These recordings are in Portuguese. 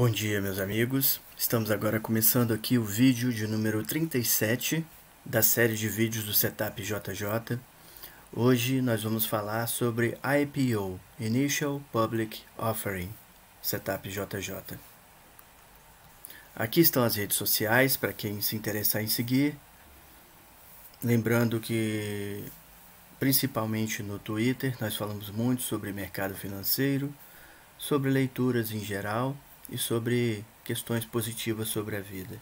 Bom dia, meus amigos. Estamos agora começando aqui o vídeo de número 37 da série de vídeos do Setup JJ. Hoje nós vamos falar sobre IPO, Initial Public Offering, Setup JJ. Aqui estão as redes sociais para quem se interessar em seguir. Lembrando que, principalmente no Twitter, nós falamos muito sobre mercado financeiro, sobre leituras em geral e sobre questões positivas sobre a vida.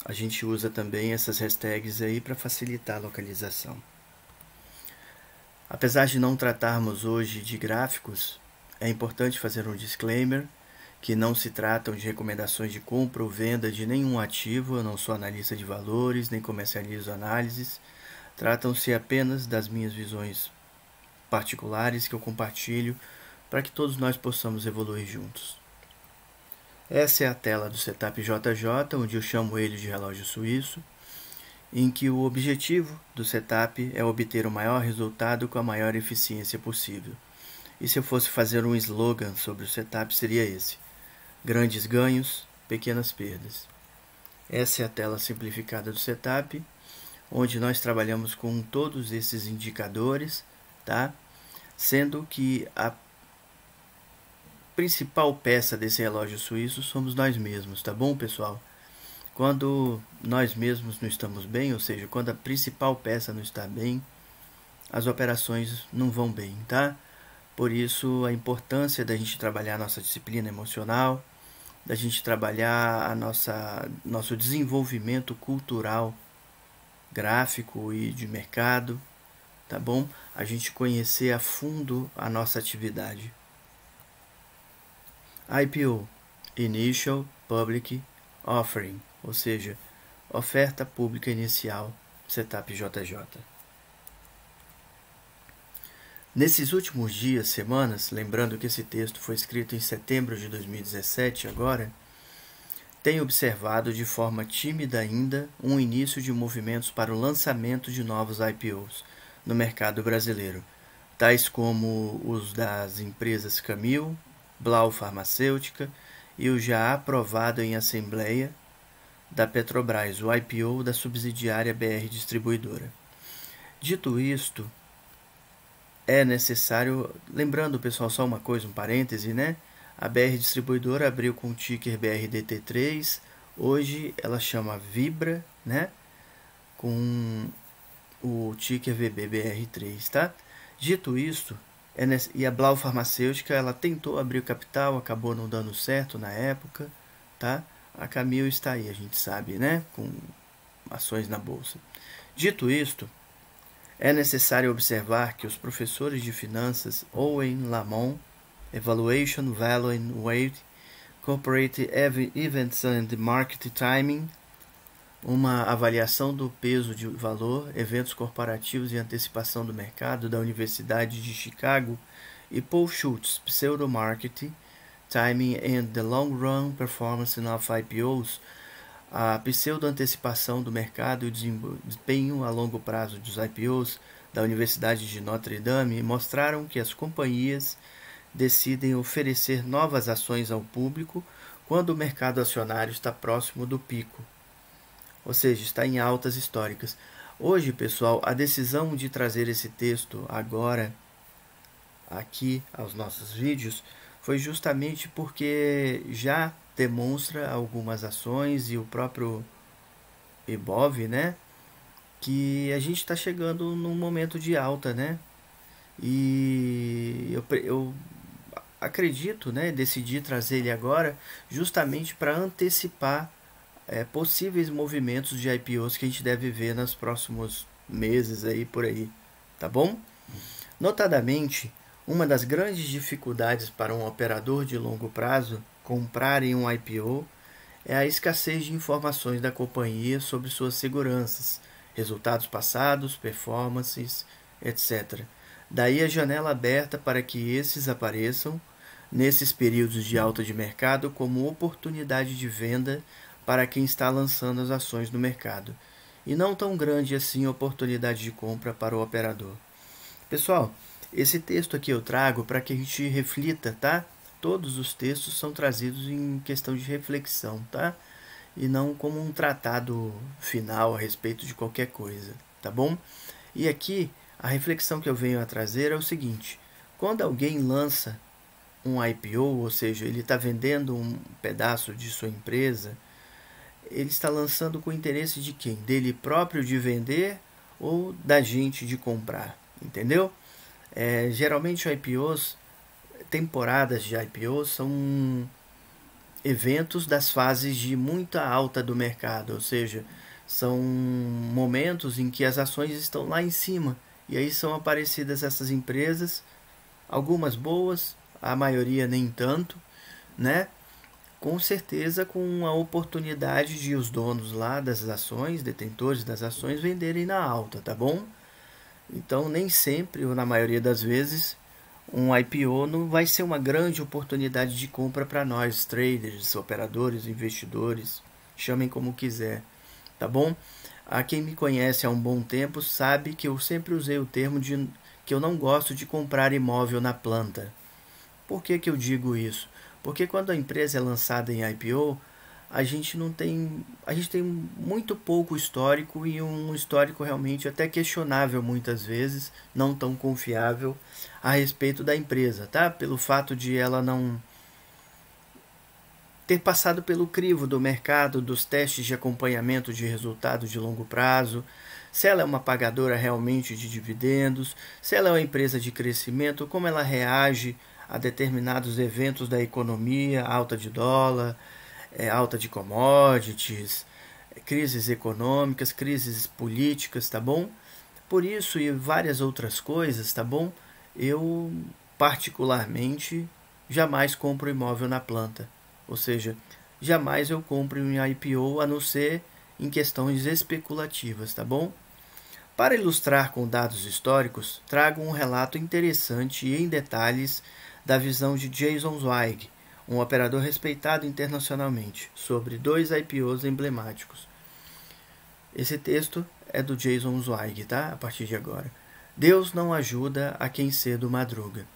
A gente usa também essas hashtags aí para facilitar a localização. Apesar de não tratarmos hoje de gráficos, é importante fazer um disclaimer que não se tratam de recomendações de compra ou venda de nenhum ativo. Eu não sou analista de valores, nem comercializo análises. Tratam-se apenas das minhas visões particulares que eu compartilho para que todos nós possamos evoluir juntos. Essa é a tela do Setup JJ, onde eu chamo ele de relógio suíço, em que o objetivo do setup é obter o maior resultado com a maior eficiência possível. E se eu fosse fazer um slogan sobre o setup, seria esse: grandes ganhos, pequenas perdas. Essa é a tela simplificada do setup, onde nós trabalhamos com todos esses indicadores, tá? Sendo que a principal peça desse relógio suíço somos nós mesmos, tá bom, pessoal? Quando nós mesmos não estamos bem, ou seja, quando a principal peça não está bem, as operações não vão bem, tá? Por isso, a importância da gente trabalhar a nossa disciplina emocional, da gente trabalhar nosso desenvolvimento cultural, gráfico e de mercado, tá bom? A gente conhecer a fundo a nossa atividade. IPO, Initial Public Offering, ou seja, oferta pública inicial, Setup JJ. Nesses últimos dias, semanas, lembrando que esse texto foi escrito em setembro de 2017 agora, tenho observado de forma tímida ainda um início de movimentos para o lançamento de novos IPOs no mercado brasileiro, tais como os das empresas Camil, Blau Farmacêutica e o já aprovado em assembleia da Petrobras, o IPO da subsidiária BR Distribuidora. Dito isto, é necessário, lembrando pessoal só uma coisa, um parêntese, né? A BR Distribuidora abriu com o ticker BRDT3, hoje ela chama Vibra, né? Com o ticker VBBR3, tá? Dito isto, e a Blau Farmacêutica, ela tentou abrir o capital, acabou não dando certo na época, tá? A Camil está aí, a gente sabe, né? Com ações na bolsa. Dito isto, é necessário observar que os professores de finanças Owen Lamont, Evaluation, Value and Weight, Corporate Events and Market Timing, uma avaliação do peso de valor, eventos corporativos e antecipação do mercado da Universidade de Chicago, e Paul Schultz, Pseudo-Marketing, Timing and the Long Run Performance of IPOs, a pseudo-antecipação do mercado e o desempenho a longo prazo dos IPOs da Universidade de Notre Dame mostraram que as companhias decidem oferecer novas ações ao público quando o mercado acionário está próximo do pico, ou seja, está em altas históricas. Hoje, pessoal, a decisão de trazer esse texto agora aqui aos nossos vídeos foi justamente porque já demonstra algumas ações e o próprio Ibov, né, que a gente está chegando num momento de alta, né, e eu acredito, né, decidi trazer ele agora justamente para antecipar possíveis movimentos de IPOs que a gente deve ver nos próximos meses aí por aí, tá bom? Notadamente, uma das grandes dificuldades para um operador de longo prazo comprar em um IPO é a escassez de informações da companhia sobre suas seguranças, resultados passados, performances, etc. Daí a janela aberta para que esses apareçam nesses períodos de alta de mercado como oportunidade de venda para quem está lançando as ações no mercado, e não tão grande assim a oportunidade de compra para o operador. Pessoal, esse texto aqui eu trago para que a gente reflita, tá? todos os textos são trazidos em questão de reflexão, tá? E não como um tratado final a respeito de qualquer coisa, tá bom? E aqui, a reflexão que eu venho a trazer é o seguinte: quando alguém lança um IPO, ou seja, ele está vendendo um pedaço de sua empresa, ele está lançando com o interesse de quem? Dele próprio de vender ou da gente de comprar, entendeu? Geralmente IPOs, temporadas de IPOs são eventos das fases de muita alta do mercado, ou seja, são momentos em que as ações estão lá em cima e aí são aparecidas essas empresas, algumas boas, a maioria nem tanto, né? Com certeza com a oportunidade de os donos lá das ações, detentores das ações, venderem na alta, tá bom? Então nem sempre, ou na maioria das vezes, um IPO não vai ser uma grande oportunidade de compra para nós, traders, operadores, investidores, chamem como quiser, tá bom? A quem me conhece há um bom tempo sabe que eu sempre usei o termo de que eu não gosto de comprar imóvel na planta. Por que eu digo isso? Porque quando a empresa é lançada em IPO, a gente tem muito pouco histórico e um histórico realmente até questionável muitas vezes, não tão confiável a respeito da empresa, tá? Pelo fato de ela não ter passado pelo crivo do mercado, dos testes de acompanhamento de resultados de longo prazo, se ela é uma pagadora realmente de dividendos, se ela é uma empresa de crescimento, como ela reage a determinados eventos da economia, alta de dólar, alta de commodities, crises econômicas, crises políticas, tá bom? Por isso e várias outras coisas, tá bom? Eu, particularmente, jamais compro imóvel na planta. Ou seja, jamais eu compro em IPO a não ser em questões especulativas, tá bom? Para ilustrar com dados históricos, trago um relato interessante e em detalhes da visão de Jason Zweig, um operador respeitado internacionalmente, sobre 2 IPOs emblemáticos. Esse texto é do Jason Zweig, tá? A partir de agora. Deus não ajuda a quem cedo madruga.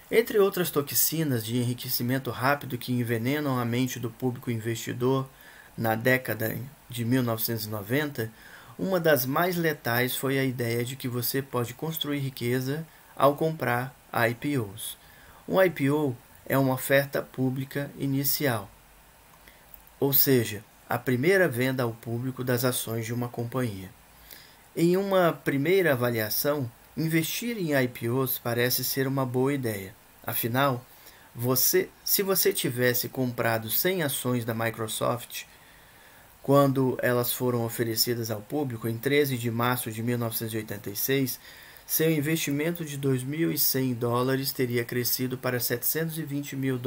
Entre outras toxinas de enriquecimento rápido que envenenam a mente do público investidor na década de 1990, uma das mais letais foi a ideia de que você pode construir riqueza ao comprar IPOs. Um IPO é uma oferta pública inicial, ou seja, a primeira venda ao público das ações de uma companhia. Em uma primeira avaliação, investir em IPOs parece ser uma boa ideia. Afinal, se você tivesse comprado 100 ações da Microsoft quando elas foram oferecidas ao público em 13 de março de 1986, seu investimento de $2.100 teria crescido para $720 mil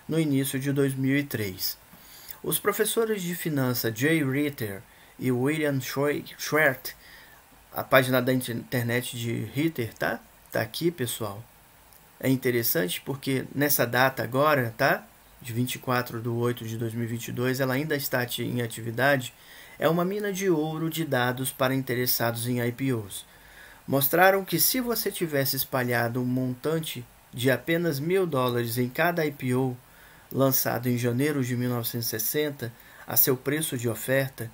no início de 2003. Os professores de finanças Jay Ritter e William Schwert, a página da internet de Ritter, tá? Tá aqui, pessoal. É interessante porque nessa data agora, tá? De 24 de 8 de 2022, ela ainda está em atividade. É uma mina de ouro de dados para interessados em IPOs. Mostraram que se você tivesse espalhado um montante de apenas $1.000 em cada IPO lançado em janeiro de 1960 a seu preço de oferta,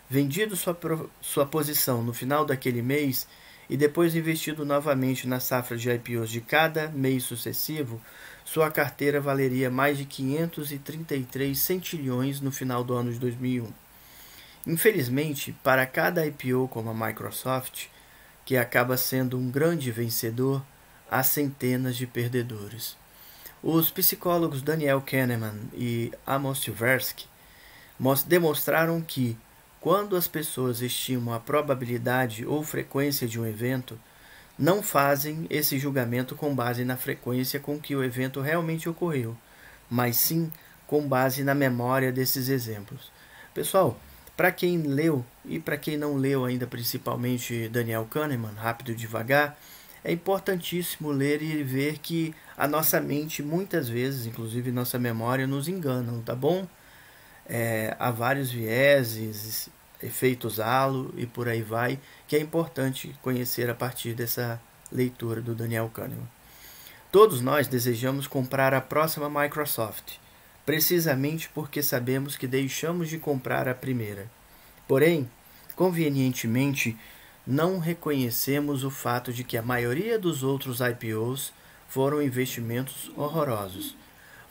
vendido sua posição no final daquele mês e depois investido novamente na safra de IPOs de cada mês sucessivo, sua carteira valeria mais de 533 centilhões no final do ano de 2001. Infelizmente, para cada IPO como a Microsoft, que acaba sendo um grande vencedor, há centenas de perdedores. Os psicólogos Daniel Kahneman e Amos Tversky demonstraram que, quando as pessoas estimam a probabilidade ou frequência de um evento, não fazem esse julgamento com base na frequência com que o evento realmente ocorreu, mas sim com base na memória desses exemplos. Pessoal, para quem leu e para quem não leu ainda, principalmente Daniel Kahneman, Rápido e Devagar, é importantíssimo ler e ver que a nossa mente, muitas vezes, inclusive nossa memória, nos enganam, tá bom? Há vários vieses, efeitos halo e por aí vai, que é importante conhecer a partir dessa leitura do Daniel Kahneman. Todos nós desejamos comprar a próxima Microsoft, precisamente porque sabemos que deixamos de comprar a primeira. Porém, convenientemente, não reconhecemos o fato de que a maioria dos outros IPOs foram investimentos horrorosos.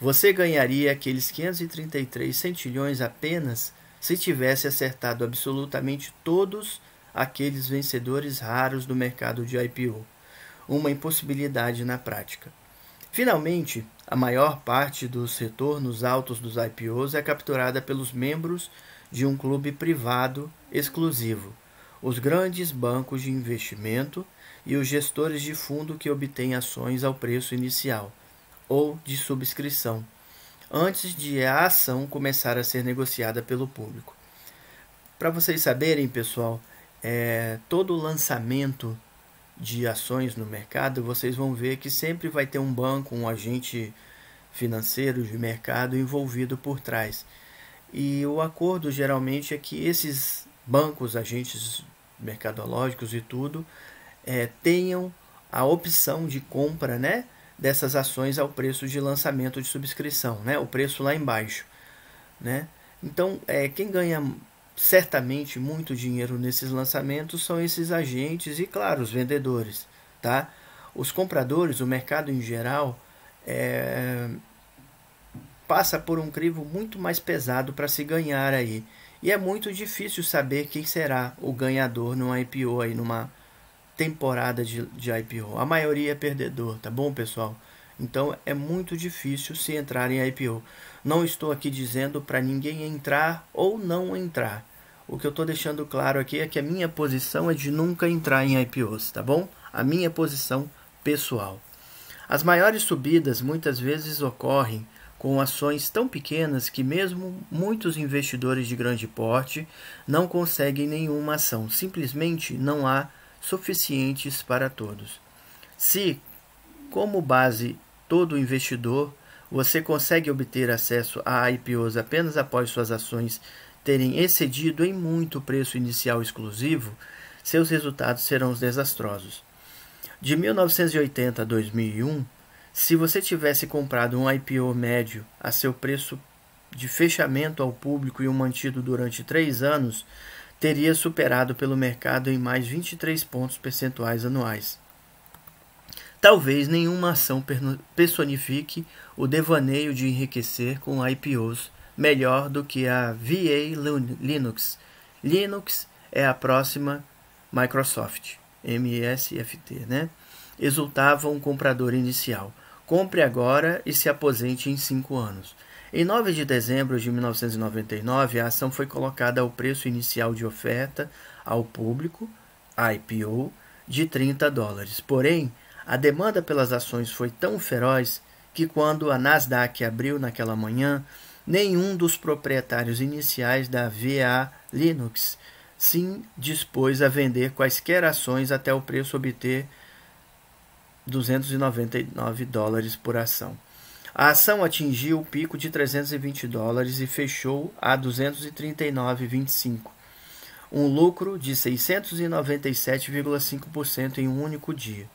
Você ganharia aqueles 533 centilhões apenas se tivesse acertado absolutamente todos aqueles vencedores raros do mercado de IPO. Uma impossibilidade na prática. Finalmente, a maior parte dos retornos altos dos IPOs é capturada pelos membros de um clube privado exclusivo, os grandes bancos de investimento e os gestores de fundo que obtêm ações ao preço inicial ou de subscrição, antes de a ação começar a ser negociada pelo público. Para vocês saberem, pessoal, todo lançamento de ações no mercado, vocês vão ver que sempre vai ter um banco, um agente financeiro de mercado envolvido por trás. E o acordo geralmente é que esses bancos, agentes mercadológicos e tudo, tenham a opção de compra, né, dessas ações ao preço de lançamento de subscrição, né, o preço lá embaixo, né? Então, quem ganha certamente muito dinheiro nesses lançamentos são esses agentes e, claro, os vendedores, tá? Os compradores, o mercado em geral, passa por um crivo muito mais pesado para se ganhar aí. E é muito difícil saber quem será o ganhador numa IPO aí, numa temporada de IPO. A maioria é perdedor, tá bom, pessoal? Então é muito difícil se entrar em IPO. Não estou aqui dizendo para ninguém entrar ou não entrar. O que eu estou deixando claro aqui é que a minha posição é de nunca entrar em IPOs, tá bom? A minha posição pessoal. As maiores subidas muitas vezes ocorrem com ações tão pequenas que mesmo muitos investidores de grande porte não conseguem nenhuma ação. Simplesmente não há suficientes para todos. Se, como base, todo investidor, você consegue obter acesso a IPOs apenas após suas ações terem excedido em muito o preço inicial exclusivo, seus resultados serão desastrosos. De 1980 a 2001, se você tivesse comprado um IPO médio a seu preço de fechamento ao público e o mantido durante 3 anos, teria superado pelo mercado em mais 23 pontos percentuais anuais. Talvez nenhuma ação personifique o devaneio de enriquecer com IPOs melhor do que a VA Linux. Linux é a próxima Microsoft, MSFT, né? Exultava um comprador inicial. Compre agora e se aposente em 5 anos. Em 9 de dezembro de 1999, a ação foi colocada ao preço inicial de oferta ao público, IPO, de $30. Porém, a demanda pelas ações foi tão feroz que quando a Nasdaq abriu naquela manhã, nenhum dos proprietários iniciais da VA Linux se dispôs a vender quaisquer ações até o preço obter $299 por ação. A ação atingiu o pico de $320 e fechou a 239,25, um lucro de 697,5% em um único dia.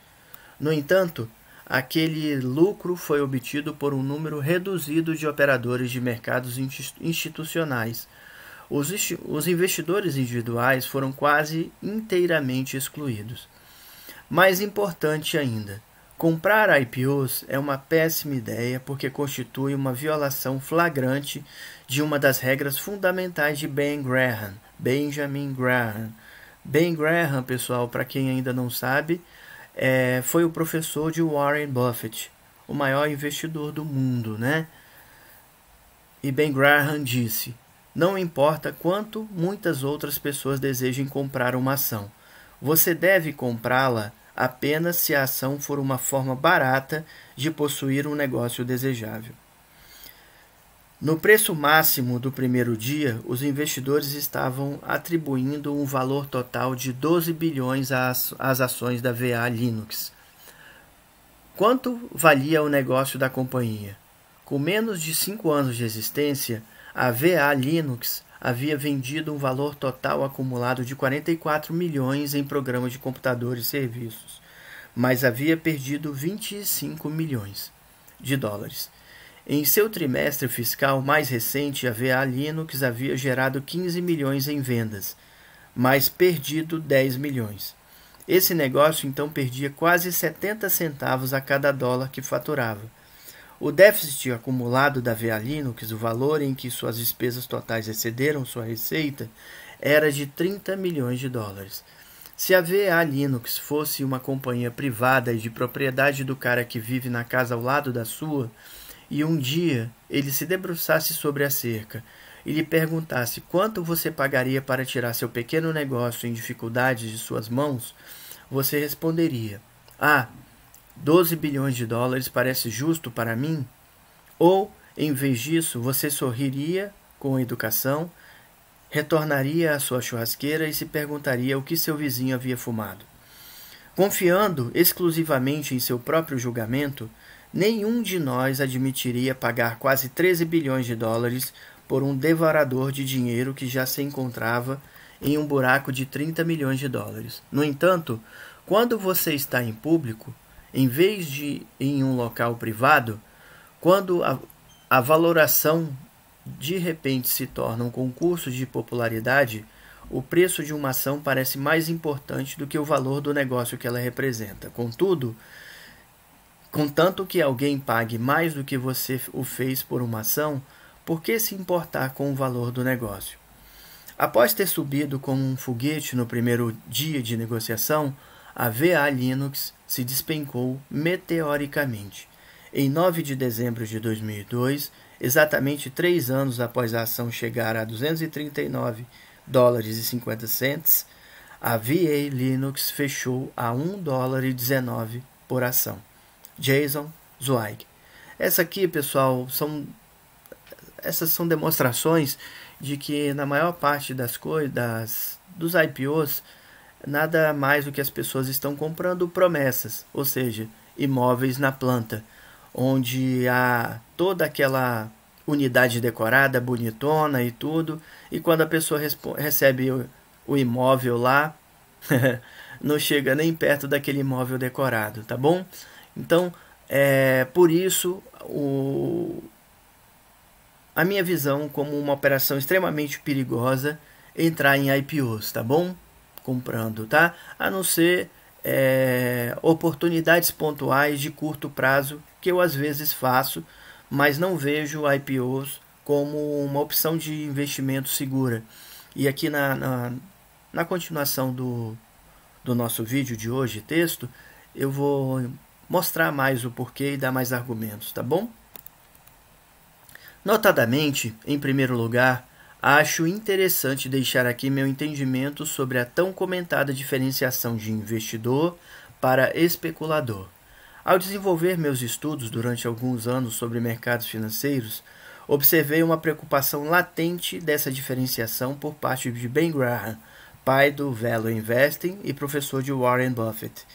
No entanto, aquele lucro foi obtido por um número reduzido de operadores de mercados institucionais. Os investidores individuais foram quase inteiramente excluídos. Mais importante ainda, comprar IPOs é uma péssima ideia porque constitui uma violação flagrante de uma das regras fundamentais de Benjamin Graham. Ben Graham, pessoal, para quem ainda não sabe, foi o professor de Warren Buffett, o maior investidor do mundo, né? E Ben Graham disse: não importa quanto muitas outras pessoas desejem comprar uma ação, você deve comprá-la apenas se a ação for uma forma barata de possuir um negócio desejável. No preço máximo do primeiro dia, os investidores estavam atribuindo um valor total de 12 bilhões às ações da VA Linux. Quanto valia o negócio da companhia? Com menos de 5 anos de existência, a VA Linux havia vendido um valor total acumulado de 44 milhões em programas de computadores e serviços. mas havia perdido 25 milhões de dólares. Em seu trimestre fiscal mais recente, a VA Linux havia gerado 15 milhões em vendas, mas perdido 10 milhões. Esse negócio então perdia quase 70 centavos a cada dólar que faturava. O déficit acumulado da VA Linux, o valor em que suas despesas totais excederam sua receita, era de 30 milhões de dólares. Se a VA Linux fosse uma companhia privada e de propriedade do cara que vive na casa ao lado da sua, e um dia ele se debruçasse sobre a cerca e lhe perguntasse quanto você pagaria para tirar seu pequeno negócio em dificuldades de suas mãos, você responderia: 12 bilhões de dólares parece justo para mim? Ou, em vez disso, você sorriria com educação, retornaria à sua churrasqueira e se perguntaria o que seu vizinho havia fumado. Confiando exclusivamente em seu próprio julgamento, nenhum de nós admitiria pagar quase 13 bilhões de dólares por um devorador de dinheiro que já se encontrava em um buraco de 30 milhões de dólares. No entanto, quando você está em público, em vez de em um local privado, quando a valoração de repente se torna um concurso de popularidade, o preço de uma ação parece mais importante do que o valor do negócio que ela representa. Contanto que alguém pague mais do que você o fez por uma ação, por que se importar com o valor do negócio? Após ter subido como um foguete no primeiro dia de negociação, a VA Linux se despencou meteoricamente. Em 9 de dezembro de 2002, exatamente 3 anos após a ação chegar a 239 dólares e 50 cents, a VA Linux fechou a 1 dólar e 19 por ação. Jason Zweig. Essa aqui, pessoal, essas são demonstrações de que na maior parte dos IPOs, nada mais do que as pessoas estão comprando promessas, ou seja, imóveis na planta, onde há toda aquela unidade decorada, bonitona e tudo, e quando a pessoa recebe o imóvel lá, não chega nem perto daquele imóvel decorado, tá bom? Então, por isso, a minha visão como uma operação extremamente perigosa entrar em IPOs, tá bom? Comprando, tá? A não ser oportunidades pontuais de curto prazo, que eu às vezes faço, mas não vejo IPOs como uma opção de investimento segura. E aqui na continuação do nosso vídeo de hoje, texto, eu vou mostrar mais o porquê e dar mais argumentos, tá bom? Notadamente, em primeiro lugar, acho interessante deixar aqui meu entendimento sobre a tão comentada diferenciação de investidor para especulador. Ao desenvolver meus estudos durante alguns anos sobre mercados financeiros, observei uma preocupação latente dessa diferenciação por parte de Ben Graham, pai do Value Investing e professor de Warren Buffett.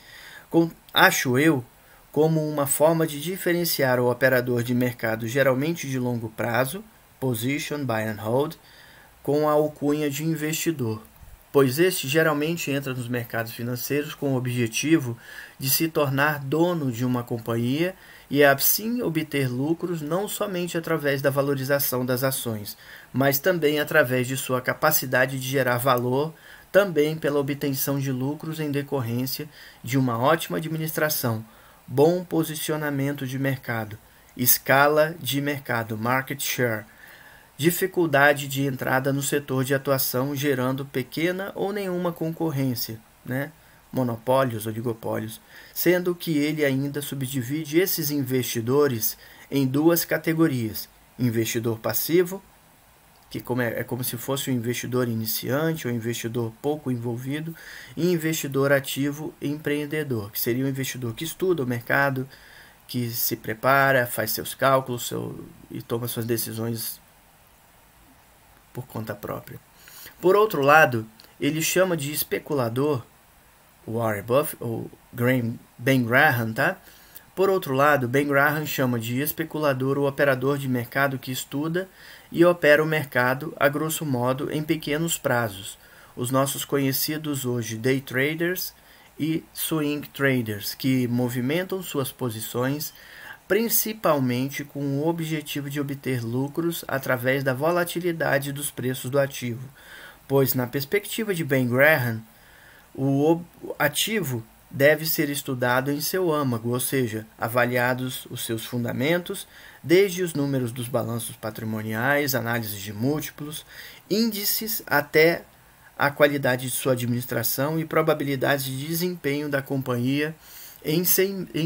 Acho eu como uma forma de diferenciar o operador de mercado geralmente de longo prazo, position, buy and hold, com a alcunha de investidor, pois este geralmente entra nos mercados financeiros com o objetivo de se tornar dono de uma companhia e assim obter lucros não somente através da valorização das ações, mas também através de sua capacidade de gerar valor, também pela obtenção de lucros em decorrência de uma ótima administração, bom posicionamento de mercado, escala de mercado, market share, dificuldade de entrada no setor de atuação gerando pequena ou nenhuma concorrência, monopólios, oligopólios, sendo que ele ainda subdivide esses investidores em duas categorias: investidor passivo, que é como se fosse um investidor iniciante ou investidor pouco envolvido, e investidor ativo empreendedor, que seria um investidor que estuda o mercado, que se prepara, faz seus cálculos e toma suas decisões por conta própria. Por outro lado, ele chama de especulador o Warren Buffett, ou Ben Graham, tá? Por outro lado, Ben Graham chama de especulador o operador de mercado que estuda e opera o mercado, a grosso modo, em pequenos prazos. Os nossos conhecidos hoje day traders e swing traders, que movimentam suas posições principalmente com o objetivo de obter lucros através da volatilidade dos preços do ativo, pois, na perspectiva de Ben Graham, o ativo deve ser estudado em seu âmago, ou seja, avaliados os seus fundamentos, desde os números dos balanços patrimoniais, análises de múltiplos, índices, até a qualidade de sua administração e probabilidades de desempenho da companhia em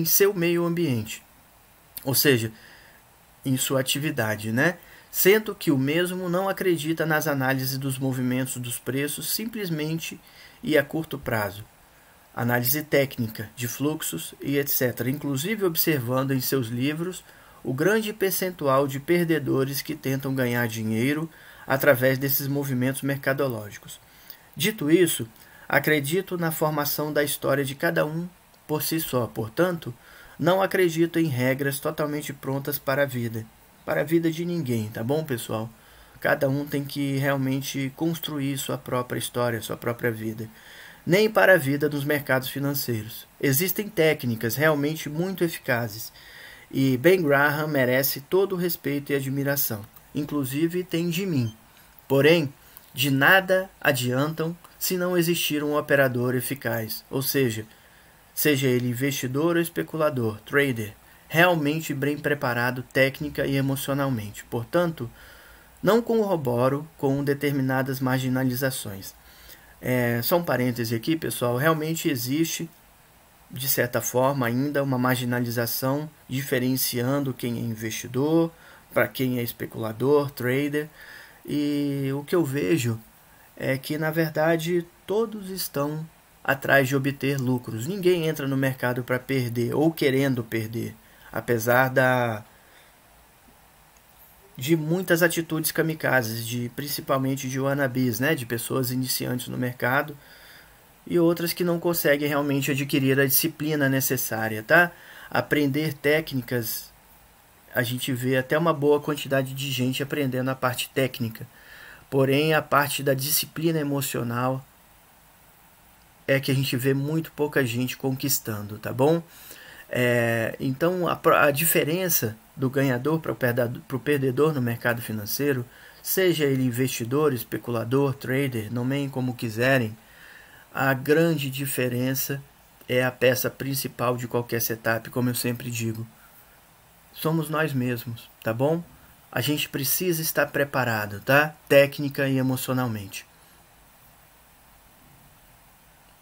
seu meio ambiente, ou seja, em sua atividade, né? Sendo que o mesmo não acredita nas análises dos movimentos dos preços simplesmente e a curto prazo, análise técnica de fluxos e etc., inclusive observando em seus livros o grande percentual de perdedores que tentam ganhar dinheiro através desses movimentos mercadológicos. Dito isso, acredito na formação da história de cada um por si só, portanto, não acredito em regras totalmente prontas para a vida de ninguém, tá bom, pessoal? Cada um tem que realmente construir sua própria história, sua própria vida. Nem para a vida dos mercados financeiros. Existem técnicas realmente muito eficazes e Ben Graham merece todo o respeito e admiração, inclusive tem de mim. Porém, de nada adiantam se não existir um operador eficaz, ou seja ele investidor ou especulador, trader, realmente bem preparado técnica e emocionalmente. Portanto, não corroboro com determinadas marginalizações. Só um parêntese aqui, pessoal, realmente existe, de certa forma, ainda uma marginalização diferenciando quem é investidor para quem é especulador, trader, e o que eu vejo é que, na verdade, todos estão atrás de obter lucros. Ninguém entra no mercado para perder ou querendo perder, apesar de muitas atitudes kamikazes, principalmente de wannabes, né, de pessoas iniciantes no mercado e outras que não conseguem realmente adquirir a disciplina necessária, tá? Aprender técnicas, a gente vê até uma boa quantidade de gente aprendendo a parte técnica, porém a parte da disciplina emocional é que a gente vê muito pouca gente conquistando, tá bom? Então a diferença do ganhador para o perdedor no mercado financeiro, seja ele investidor, especulador, trader, nomeiem como quiserem, a grande diferença é a peça principal de qualquer setup, como eu sempre digo. Somos nós mesmos, tá bom? A gente precisa estar preparado, tá? Técnica e emocionalmente.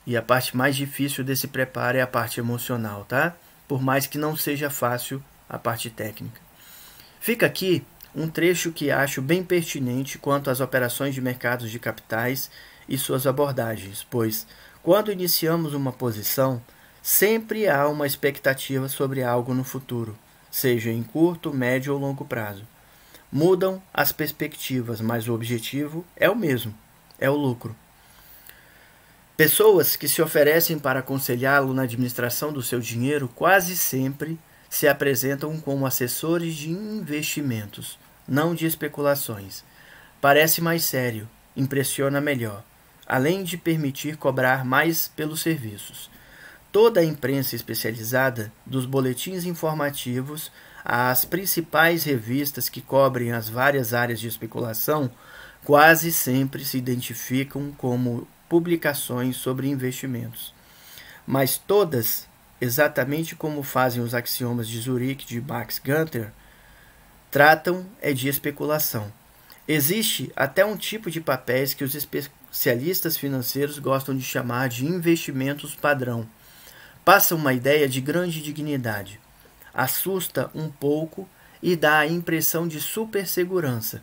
E a parte mais difícil desse preparo é a parte emocional, tá? Por mais que não seja fácil a parte técnica. Fica aqui um trecho que acho bem pertinente quanto às operações de mercados de capitais e suas abordagens, pois, quando iniciamos uma posição, sempre há uma expectativa sobre algo no futuro, seja em curto, médio ou longo prazo. Mudam as perspectivas, mas o objetivo é o mesmo, é o lucro. Pessoas que se oferecem para aconselhá-lo na administração do seu dinheiro quase sempre se apresentam como assessores de investimentos, não de especulações. Parece mais sério, impressiona melhor, além de permitir cobrar mais pelos serviços. Toda a imprensa especializada, dos boletins informativos às principais revistas que cobrem as várias áreas de especulação, quase sempre se identificam como publicações sobre investimentos. Mas todas, exatamente como fazem os axiomas de Zurique de Max Gunther, tratam de especulação. Existe até um tipo de papéis que os especialistas financeiros gostam de chamar de investimentos padrão. Passa uma ideia de grande dignidade, assusta um pouco e dá a impressão de supersegurança.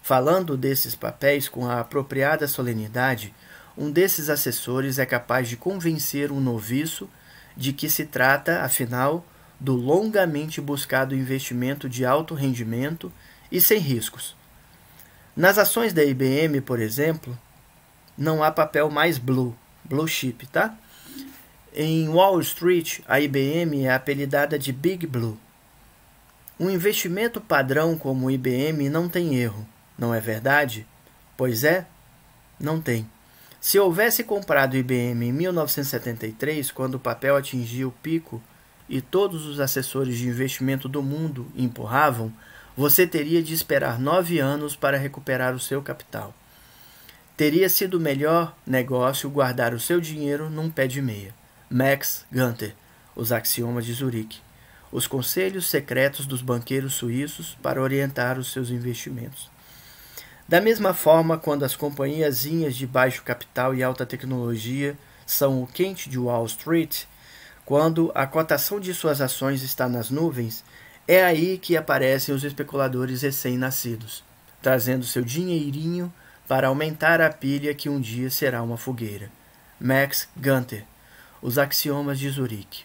Falando desses papéis com a apropriada solenidade, um desses assessores é capaz de convencer um noviço de que se trata, afinal, do longamente buscado investimento de alto rendimento e sem riscos. Nas ações da IBM, por exemplo, não há papel mais blue chip, tá? Em Wall Street, a IBM é apelidada de Big Blue. Um investimento padrão como o IBM não tem erro, não é verdade? Pois é, não tem. Se houvesse comprado o IBM em 1973, quando o papel atingia o pico e todos os assessores de investimento do mundo empurravam, você teria de esperar 9 anos para recuperar o seu capital. Teria sido o melhor negócio guardar o seu dinheiro num pé de meia. Max Gunter, Os Axiomas de Zurique. Os conselhos secretos dos banqueiros suíços para orientar os seus investimentos. Da mesma forma, quando as companhiazinhas de baixo capital e alta tecnologia são o quente de Wall Street, quando a cotação de suas ações está nas nuvens, é aí que aparecem os especuladores recém-nascidos, trazendo seu dinheirinho para aumentar a pilha que um dia será uma fogueira. Max Gunter, Os Axiomas de Zurique.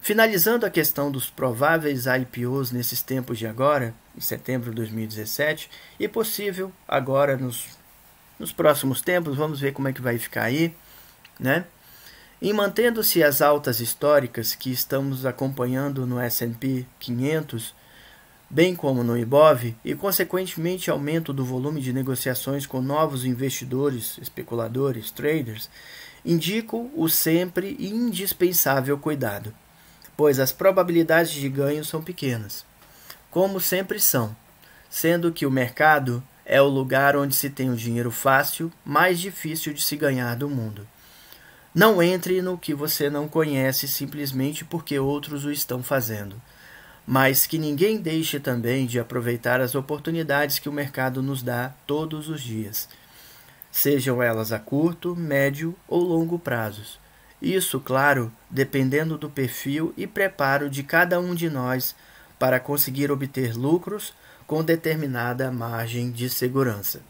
Finalizando a questão dos prováveis IPOs nesses tempos de agora, em setembro de 2017, e possível agora nos próximos tempos, vamos ver como é que vai ficar aí, né? E mantendo-se as altas históricas que estamos acompanhando no S&P 500, bem como no IBOV, e consequentemente aumento do volume de negociações com novos investidores, especuladores, traders, indico o sempre indispensável cuidado, pois as probabilidades de ganho são pequenas, como sempre são, sendo que o mercado é o lugar onde se tem o dinheiro fácil, mais difícil de se ganhar do mundo. Não entre no que você não conhece simplesmente porque outros o estão fazendo, mas que ninguém deixe também de aproveitar as oportunidades que o mercado nos dá todos os dias, sejam elas a curto, médio ou longo prazos. Isso, claro, dependendo do perfil e preparo de cada um de nós para conseguir obter lucros com determinada margem de segurança.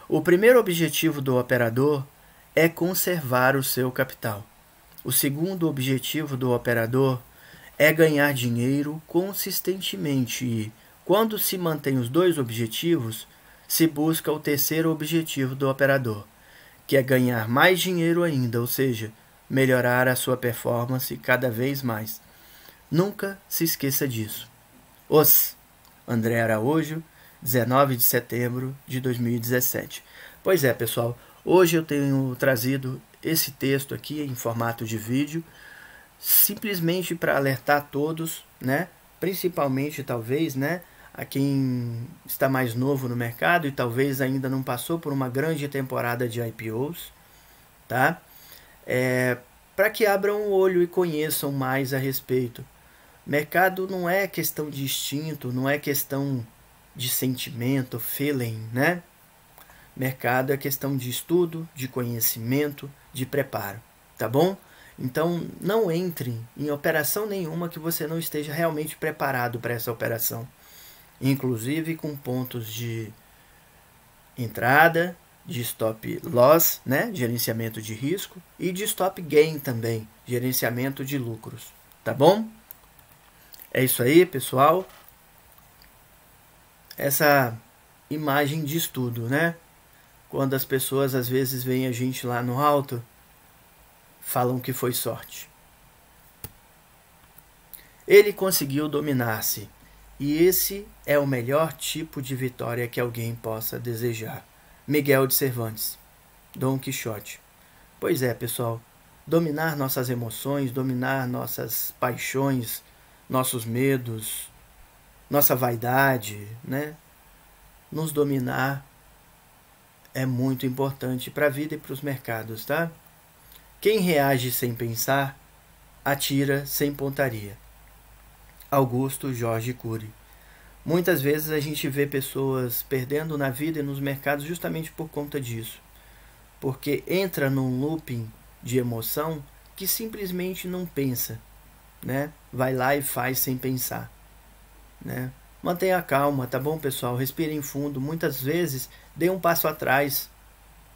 O primeiro objetivo do operador é conservar o seu capital. O segundo objetivo do operador é ganhar dinheiro consistentemente e, quando se mantém os dois objetivos, se busca o terceiro objetivo do operador, que é ganhar mais dinheiro ainda, ou seja, melhorar a sua performance cada vez mais. Nunca se esqueça disso. André Araújo, 19 de setembro de 2017. Pois é, pessoal, hoje eu tenho trazido esse texto aqui em formato de vídeo, simplesmente para alertar todos, né? Principalmente, talvez, né, a quem está mais novo no mercado e talvez ainda não passou por uma grande temporada de IPOs, tá? Para que abram o olho e conheçam mais a respeito. Mercado não é questão de instinto, não é questão de sentimento, feeling, né? Mercado é questão de estudo, de conhecimento, de preparo, tá bom? Então, não entre em operação nenhuma que você não esteja realmente preparado para essa operação. Inclusive com pontos de entrada, de stop loss, né? Gerenciamento de risco, e de stop gain também, gerenciamento de lucros, tá bom? É isso aí, pessoal. Essa imagem de estudo, né? Quando as pessoas às vezes veem a gente lá no alto, falam que foi sorte. Ele conseguiu dominar-se, e esse é o melhor tipo de vitória que alguém possa desejar. Miguel de Cervantes, Dom Quixote. Pois é, pessoal, dominar nossas emoções, dominar nossas paixões, nossos medos, nossa vaidade, né? Nos dominar é muito importante para a vida e para os mercados, tá? Quem reage sem pensar, atira sem pontaria. Augusto Jorge Cury. Muitas vezes a gente vê pessoas perdendo na vida e nos mercados justamente por conta disso. Porque entra num looping de emoção que simplesmente não pensa, né? Vai lá e faz sem pensar, né? Mantenha calma, tá bom, pessoal? Respirem fundo. Muitas vezes, dê um passo atrás.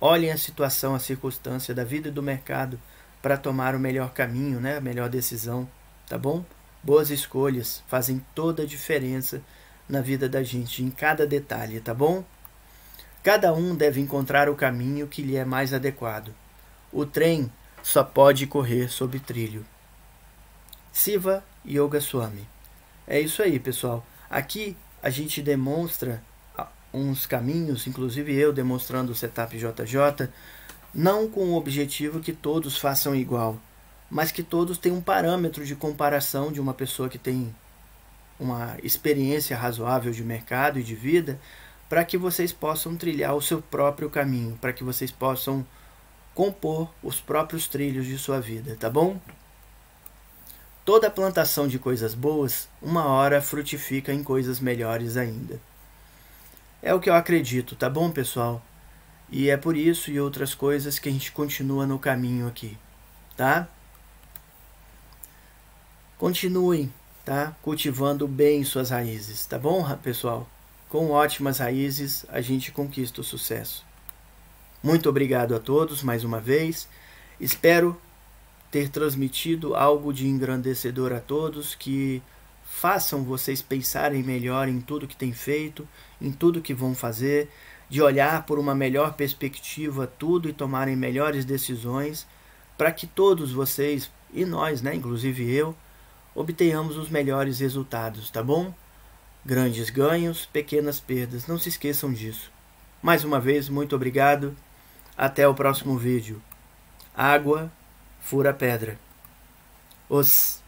Olhem a situação, a circunstância da vida e do mercado para tomar o melhor caminho, né? A melhor decisão, tá bom? Boas escolhas fazem toda a diferença na vida da gente, em cada detalhe, tá bom? Cada um deve encontrar o caminho que lhe é mais adequado. O trem só pode correr sob trilho. Siva Yogaswami. É isso aí, pessoal. Aqui a gente demonstra uns caminhos, inclusive eu demonstrando o Setup JJ, não com o objetivo que todos façam igual, mas que todos tenham um parâmetro de comparação de uma pessoa que tem uma experiência razoável de mercado e de vida, para que vocês possam trilhar o seu próprio caminho, para que vocês possam compor os próprios trilhos de sua vida, tá bom? Toda plantação de coisas boas, uma hora frutifica em coisas melhores ainda. É o que eu acredito, tá bom, pessoal? E é por isso e outras coisas que a gente continua no caminho aqui, tá? Continuem, tá? Cultivando bem suas raízes, tá bom, pessoal? Com ótimas raízes, a gente conquista o sucesso. Muito obrigado a todos mais uma vez. Espero ter transmitido algo de engrandecedor a todos, que façam vocês pensarem melhor em tudo que têm feito, em tudo que vão fazer, de olhar por uma melhor perspectiva tudo e tomarem melhores decisões, para que todos vocês, e nós, né, inclusive eu, obtenhamos os melhores resultados, tá bom? Grandes ganhos, pequenas perdas, não se esqueçam disso. Mais uma vez, muito obrigado. Até o próximo vídeo. Água fura pedra. Os